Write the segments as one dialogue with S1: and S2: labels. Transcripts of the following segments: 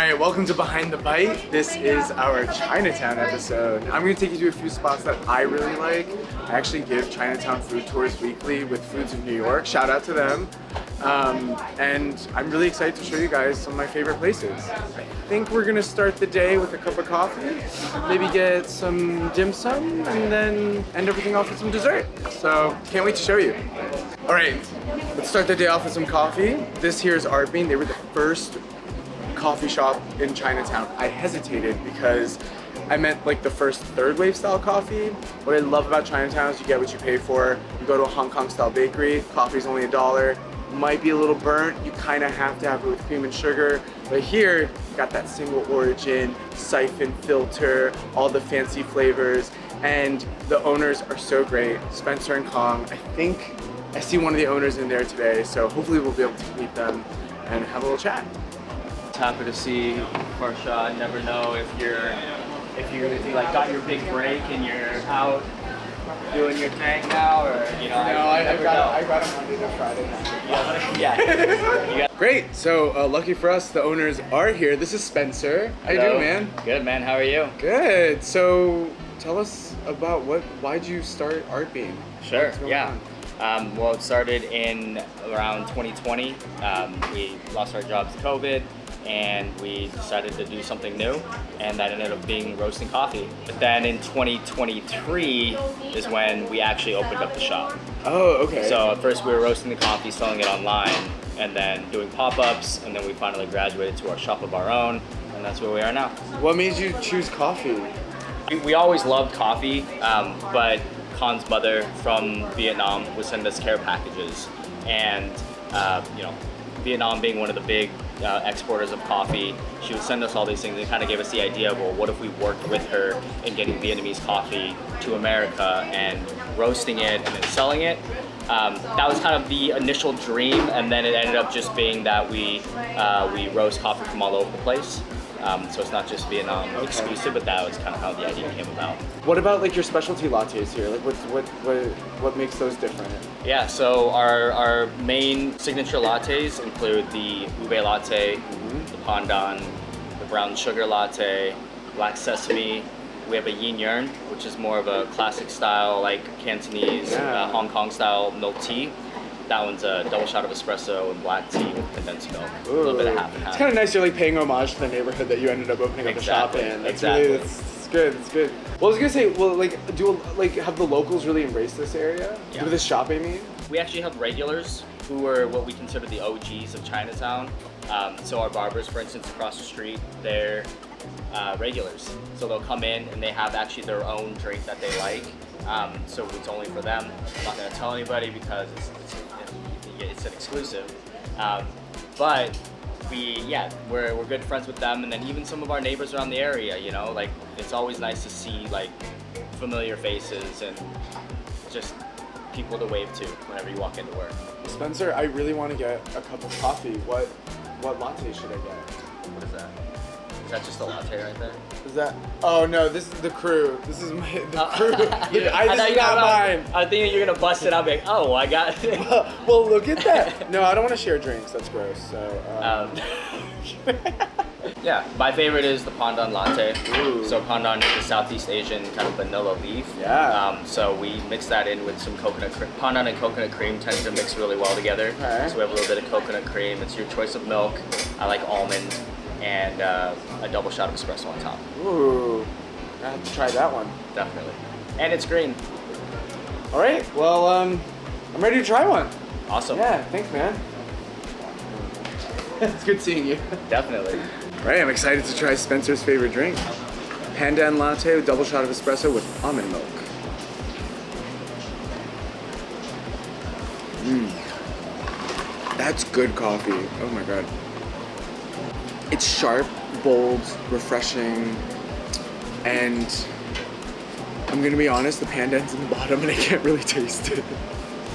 S1: Alright, welcome to Behind the Bite. This is our Chinatown episode. I'm going to take you to a few spots that I really like. I actually give Chinatown food tours weekly with Foods of New York. Shout out to them. And I'm really excited to show you guys some of my favorite places. I think we're going to start the day with a cup of coffee, maybe get some dim sum, and then end everything off with some dessert. So, can't wait to show you. Alright, let's start the day off with some coffee. This here is Artbean. They were the first coffee shop in Chinatown. I hesitated because I meant like the first third wave style coffee. What I love about Chinatown is you get what you pay for. You go to a Hong Kong style bakery, coffee's only $1. Might be a little burnt, you kind of have to have it with cream and sugar. But here, you got that single origin, siphon filter, all the fancy flavors, and the owners are so great. Spencer and Kong, I think I see one of the owners in there today, so hopefully we'll be able to meet them and have a little chat.
S2: Happy to see Farshad. Never know if you like got your big break and you're out doing your thing now, or you know.
S1: No, I got a Monday to Friday night.
S2: Yeah.
S1: Great. So lucky for us, the owners are here. This is Spencer. How you doing, man?
S2: Good, man. How are you?
S1: Good. So tell us about why'd you start Artbean?
S2: Sure. Yeah. Well, it started in around 2020. We lost our jobs to COVID, and we decided to do something new, and that ended up being roasting coffee. But then in 2023 is when we actually opened up the shop.
S1: Oh, okay.
S2: So at first we were roasting the coffee, selling it online, and then doing pop-ups, and then we finally graduated to our shop of our own, and that's where we are now.
S1: What made you choose coffee?
S2: We always loved coffee, but Khan's mother from Vietnam would send us care packages, and Vietnam being one of the big exporters of coffee, she would send us all these things and kind of gave us the idea of, well, what if we worked with her in getting Vietnamese coffee to America and roasting it and then selling it. That was kind of the initial dream, and then it ended up just being that we roast coffee from all over the place. So it's not just Vietnam exclusive, but that was kind of how the idea came about.
S1: What about like your specialty lattes here? Like what makes those different?
S2: Yeah, so our main signature lattes include the ube latte, the pandan, the brown sugar latte, black sesame. We have a yin yern, which is more of a classic style, like Cantonese, Hong Kong style milk tea. That one's a double shot of espresso and black tea with condensed milk.
S1: Ooh.
S2: A little bit of half and half.
S1: It's kind of nice you're like paying homage to the neighborhood that you ended up opening up the shop in. That's really, that's good. It's good. Well, I was gonna say, have the locals really embraced this area?
S2: Yeah.
S1: With this shop, I mean?
S2: We actually have regulars who are what we consider the OGs of Chinatown. So our barbers, for instance, across the street, they're regulars. So they'll come in and they have actually their own drink that they like. So it's only for them. I'm not gonna tell anybody because it's an exclusive. But we're good friends with them, and then even some of our neighbors around the area, you know, like it's always nice to see like familiar faces and just people to wave to whenever you walk into work.
S1: Spencer, I really want to get a cup of coffee. What latte should I get?
S2: What is that? Is that just a latte right there?
S1: Is that? Oh no, this is the crew. This is the crew.
S2: I
S1: this is not mine.
S2: I think you're gonna bust it out, like, oh, I got it.
S1: Well, look at that. No, I don't want to share drinks. That's gross. So.
S2: Yeah, my favorite is the pandan latte.
S1: Ooh.
S2: So pandan is a Southeast Asian kind of vanilla leaf.
S1: Yeah.
S2: So we mix that in with some coconut cream. Pandan and coconut cream tend to mix really well together.
S1: Okay.
S2: So we have a little bit of coconut cream. It's your choice of milk. I like almond, and a double shot of espresso on top.
S1: Ooh, I have to try that one.
S2: Definitely. And it's green.
S1: All right. Well, I'm ready to try one.
S2: Awesome.
S1: Yeah. Thanks, man. It's good seeing you.
S2: Definitely.
S1: All right, I'm excited to try Spencer's favorite drink. Pandan latte with double shot of espresso with almond milk. That's good coffee. Oh my God. It's sharp, bold, refreshing, and I'm gonna be honest, the pandan's in the bottom and I can't really taste it.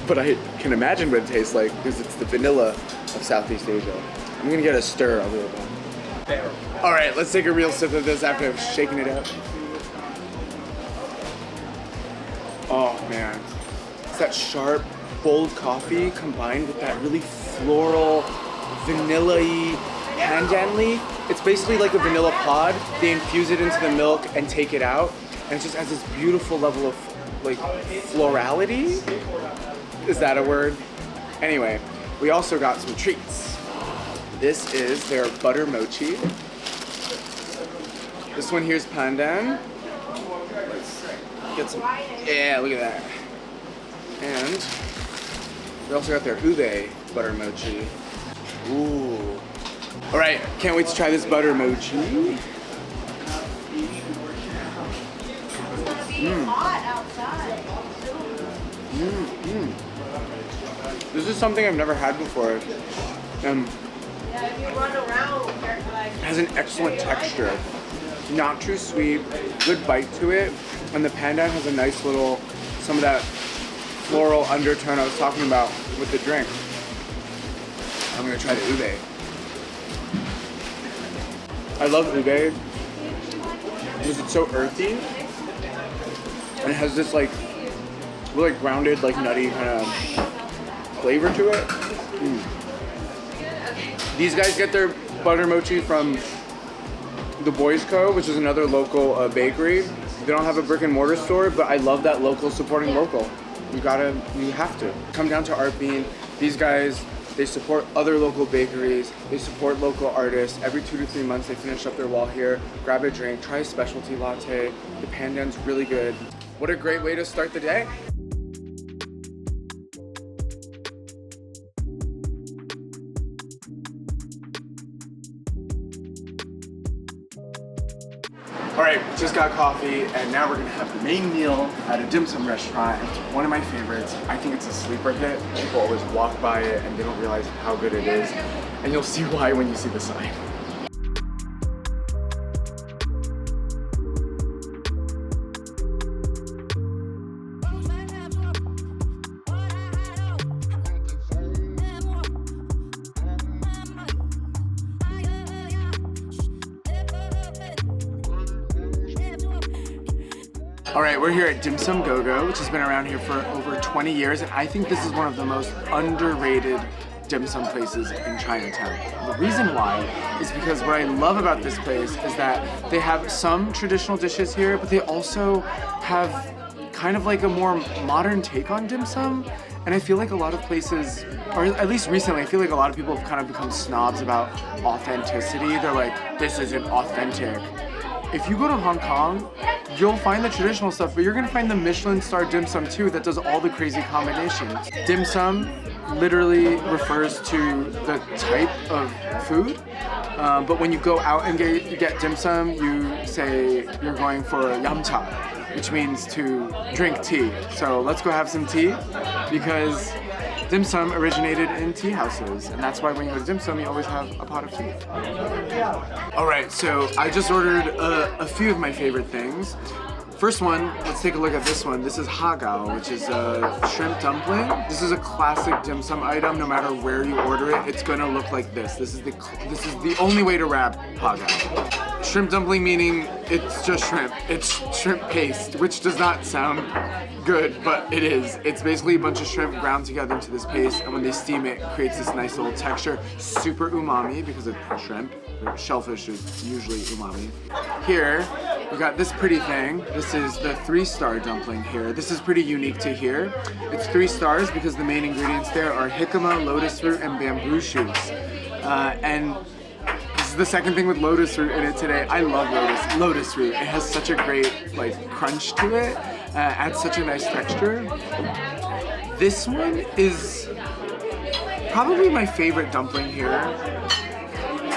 S1: But I can imagine what it tastes like because it's the vanilla of Southeast Asia. I'm gonna get a stir of it. All right, let's take a real sip of this after I've shaken it up. Oh man, it's that sharp, bold coffee combined with that really floral, vanilla-y pandan leaf. It's basically like a vanilla pod. They infuse it into the milk and take it out, and it just has this beautiful level of like florality. Is that a word? Anyway, we also got some treats. This is their butter mochi. This one here's pandan. Let's get some. Yeah, look at that. And we also got their ube butter mochi. Ooh. All right, can't wait to try this butter mochi. This is something I've never had before. It has an excellent texture. Not too sweet, good bite to it, and the pandan has a nice little, some of that floral undertone I was talking about with the drink. I'm gonna try the ube. I love ube because it's so earthy and it has this like really grounded, like nutty kind of flavor to it. These guys get their butter mochi from the Boys Co., which is another local bakery. They don't have a brick and mortar store, but I love that local supporting local. You have to. Come down to Artbean. These guys, they support other local bakeries. They support local artists. Every 2 to 3 months, they finish up their wall here. Grab a drink, try a specialty latte. The pandan's really good. What a great way to start the day. All right, just got coffee, and now we're gonna have the main meal at a dim sum restaurant. It's one of my favorites. I think it's a sleeper hit. People always walk by it and they don't realize how good it is. And you'll see why when you see the sign. All right, we're here at Dim Sum Go-Go, which has been around here for over 20 years, and I think this is one of the most underrated dim sum places in Chinatown. The reason why is because what I love about this place is that they have some traditional dishes here, but they also have kind of like a more modern take on dim sum. And I feel like a lot of places, or at least recently, I feel like a lot of people have kind of become snobs about authenticity. They're like, this isn't authentic. If you go to Hong Kong, you'll find the traditional stuff, but you're gonna find the Michelin star dim sum too that does all the crazy combinations. Dim sum literally refers to the type of food, but when you go out and get dim sum, you say you're going for yam cha, which means to drink tea. So let's go have some tea, because dim sum originated in tea houses, and that's why when you go to dim sum, you always have a pot of tea. All right, so I just ordered a few of my favorite things. First one, let's take a look at this one. This is hagao, which is a shrimp dumpling. This is a classic dim sum item. No matter where you order it, it's gonna look like this. This is the only way to wrap hagao. Shrimp dumpling meaning it's just shrimp. It's shrimp paste, which does not sound good, but it is. It's basically a bunch of shrimp ground together into this paste, and when they steam it, it creates this nice little texture. Super umami because it's shrimp. Shellfish is usually umami. Here, we got this pretty thing. This is the 3-star dumpling here. This is pretty unique to here. It's 3 stars because the main ingredients there are jicama, lotus root, and bamboo shoots. And this is the second thing with lotus root in it today. I love lotus root. It has such a great like crunch to it. Adds such a nice texture. This one is probably my favorite dumpling here.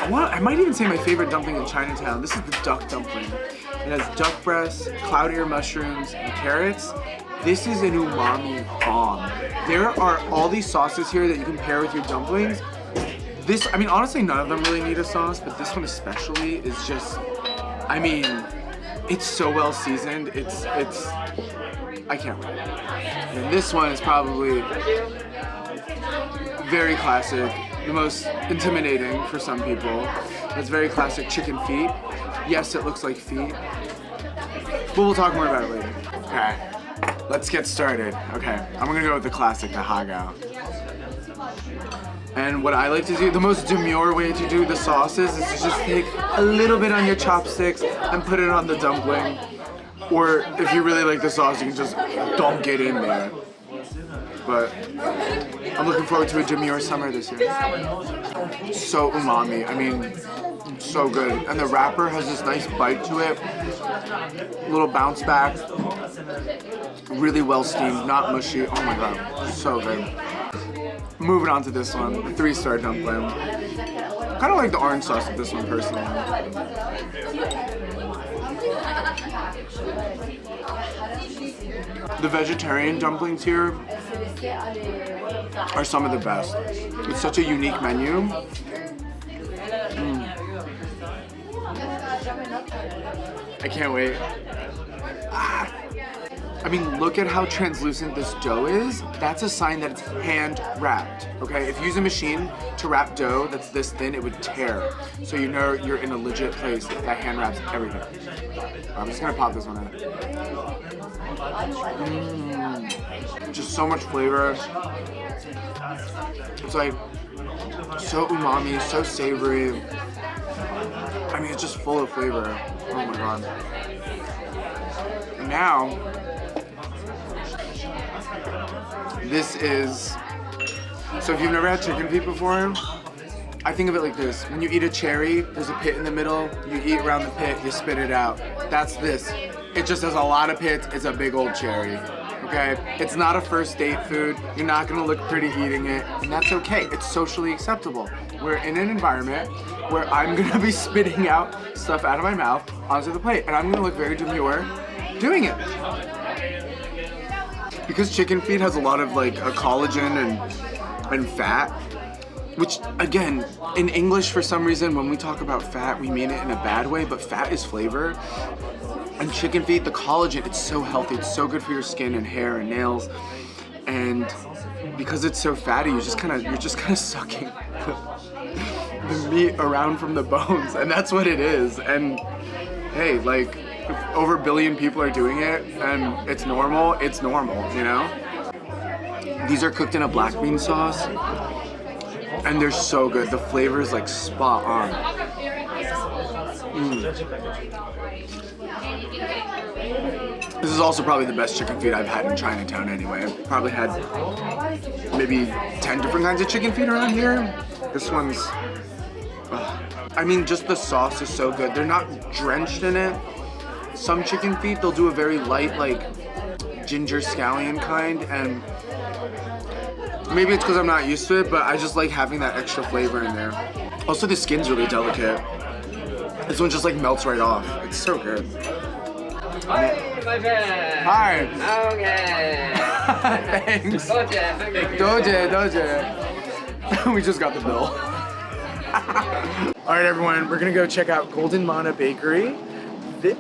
S1: I might even say my favorite dumpling in Chinatown. This is the duck dumpling. It has duck breasts, cloud ear mushrooms, and carrots. This is an umami bomb. There are all these sauces here that you can pair with your dumplings. This, I mean, honestly, none of them really need a sauce, but this one especially is just, I mean, it's so well seasoned. It's, I can't wait. And this one is probably very classic. The most intimidating for some people. It's very classic chicken feet. Yes, it looks like feet, but we'll talk more about it later. Okay, let's get started. Okay, I'm gonna go with the classic, the hagao. And what I like to do, the most demure way to do the sauces is to just take a little bit on your chopsticks and put it on the dumpling. Or if you really like the sauce, you can just dunk it in there. But I'm looking forward to a demure summer this year. So umami, I mean, so good. And the wrapper has this nice bite to it. A little bounce back. Really well steamed, not mushy. Oh my god, so good. Moving on to this one, the 3-star dumpling. Kind of like the orange sauce with this one personally. The vegetarian dumplings here are some of the best. It's such a unique menu. I can't wait. I mean, look at how translucent this dough is. That's a sign that it's hand wrapped, okay? If you use a machine to wrap dough that's this thin, it would tear. So you know you're in a legit place that hand wraps everything. I'm just gonna pop this one out. Just so much flavor. It's like so umami, so savory. I mean, it's just full of flavor. Oh my god. And now, this is, so if you've never had chicken feet before, I think of it like this. When you eat a cherry, there's a pit in the middle, you eat around the pit, you spit it out. That's this. It just has a lot of pits, it's a big old cherry, okay? It's not a first date food, you're not gonna look pretty eating it, and that's okay, it's socially acceptable. We're in an environment where I'm gonna be spitting out stuff out of my mouth onto the plate, and I'm gonna look very demure doing it. Because chicken feet has a lot of like a collagen and fat, which again, in English for some reason when we talk about fat, we mean it in a bad way, but fat is flavor. And chicken feet, the collagen, it's so healthy, it's so good for your skin and hair and nails. And because it's so fatty, you're just kind of sucking the meat around from the bones, and that's what it is. And hey, like, if over 1 billion people are doing it and it's normal, you know? These are cooked in a black bean sauce and they're so good. The flavor is like spot on. This is also probably the best chicken feet I've had in Chinatown anyway. I've probably had maybe 10 different kinds of chicken feet around here. This one's, I mean, just the sauce is so good. They're not drenched in it. Some chicken feet, they'll do a very light, like, ginger scallion kind, and maybe it's because I'm not used to it, but I just like having that extra flavor in there. Also, the skin's really delicate. This one just like melts right off. It's so good.
S3: Hi, my friend.
S1: Hi.
S3: Okay.
S1: Thanks. Doje. We just got the bill. All right, everyone, we're gonna go check out Golden Mana Bakery.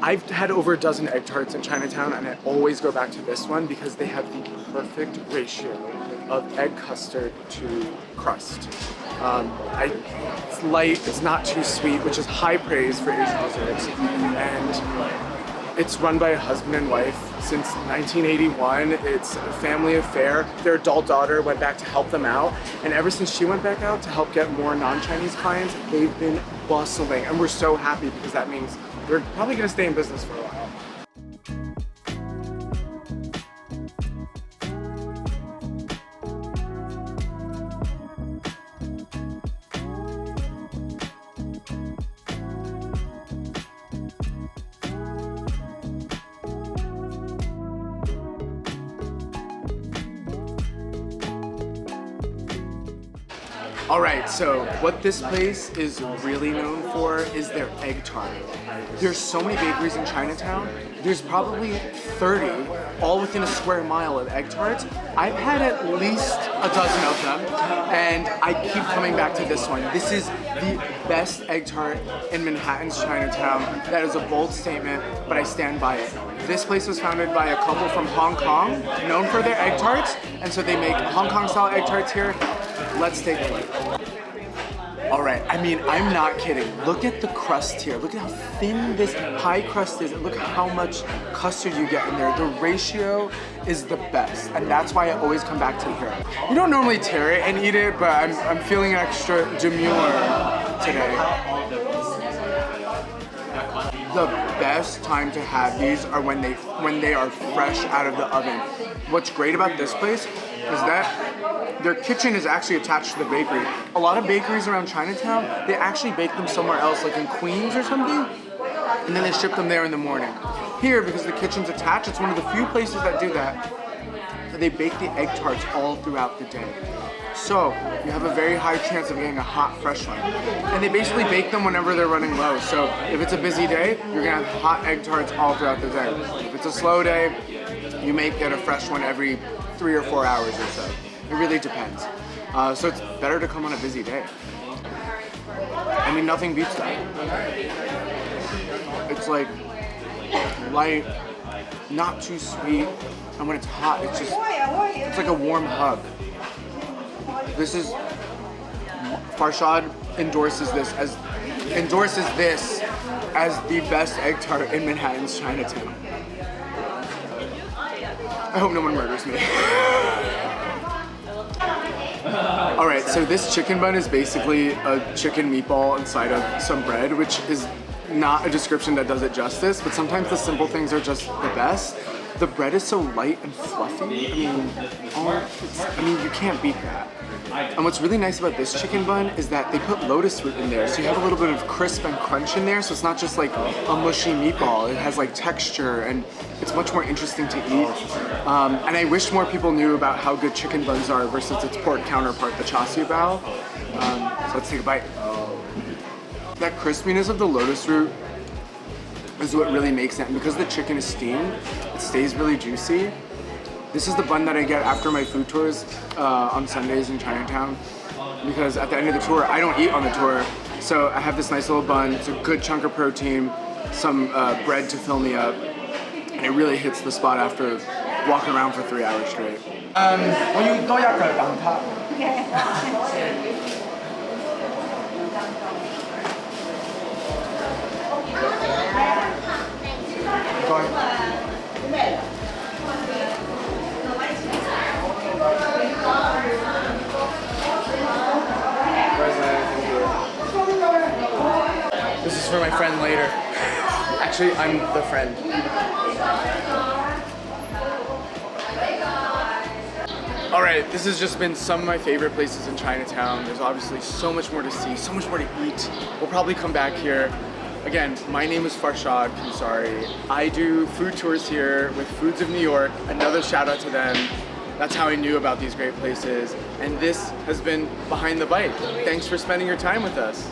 S1: I've had over a dozen egg tarts in Chinatown, and I always go back to this one because they have the perfect ratio of egg custard to crust. It's light, it's not too sweet, which is high praise for Asian desserts. And it's run by a husband and wife since 1981. It's a family affair. Their adult daughter went back to help them out. And ever since she went back out to help get more non-Chinese clients, they've been bustling. And we're so happy because that means we're probably gonna stay in business for a while. All right, so what this place is really known for is their egg tart. There's so many bakeries in Chinatown. There's probably 30, all within a square mile of egg tarts. I've had at least a dozen of them, and I keep coming back to this one. This is the best egg tart in Manhattan's Chinatown. That is a bold statement, but I stand by it. This place was founded by a couple from Hong Kong, known for their egg tarts, and so they make Hong Kong style egg tarts here. Let's take a look. All right, I mean, I'm not kidding. Look at the crust here. Look at how thin this pie crust is, and look at how much custard you get in there. The ratio is the best, and that's why I always come back to here. We don't normally tear it and eat it, but I'm feeling extra demure today. The best time to have these are when they are fresh out of the oven. What's great about this place is that their kitchen is actually attached to the bakery. A lot of bakeries around Chinatown, they actually bake them somewhere else, like in Queens or something, and then they ship them there in the morning. Here, because the kitchen's attached, it's one of the few places that do that. They bake the egg tarts all throughout the day. So you have a very high chance of getting a hot, fresh one. And they basically bake them whenever they're running low. So if it's a busy day, you're gonna have hot egg tarts all throughout the day. If it's a slow day, you may get a fresh one every 3 or 4 hours or so. It really depends. So it's better to come on a busy day. I mean, nothing beats that. It's like light, not too sweet, and when it's hot, it's like a warm hug. This is, Farshad endorses this as the best egg tart in Manhattan's Chinatown. I hope no one murders me. All right, so this chicken bun is basically a chicken meatball inside of some bread, which is not a description that does it justice, but sometimes the simple things are just the best. The bread is so light and fluffy. I mean, you can't beat that. And what's really nice about this chicken bun is that they put lotus root in there, so you have a little bit of crisp and crunch in there, so it's not just like a mushy meatball. It has like texture, and it's much more interesting to eat. And I wish more people knew about how good chicken buns are versus its pork counterpart, the char siu bao. So let's take a bite. That crispiness of the lotus root is what really makes it, and because the chicken is steamed, it stays really juicy. This is the bun that I get after my food tours on Sundays in Chinatown, because at the end of the tour, I don't eat on the tour, so I have this nice little bun. It's a good chunk of protein, some bread to fill me up, and it really hits the spot after walking around for 3 hours straight. This is for my friend later. Actually, I'm the friend. All right, this has just been some of my favorite places in Chinatown. There's obviously so much more to see, so much more to eat. We'll probably come back here. Again, my name is Farshad Kansari. I do food tours here with Foods of New York. Another shout out to them. That's how I knew about these great places. And this has been Behind the Bite. Thanks for spending your time with us.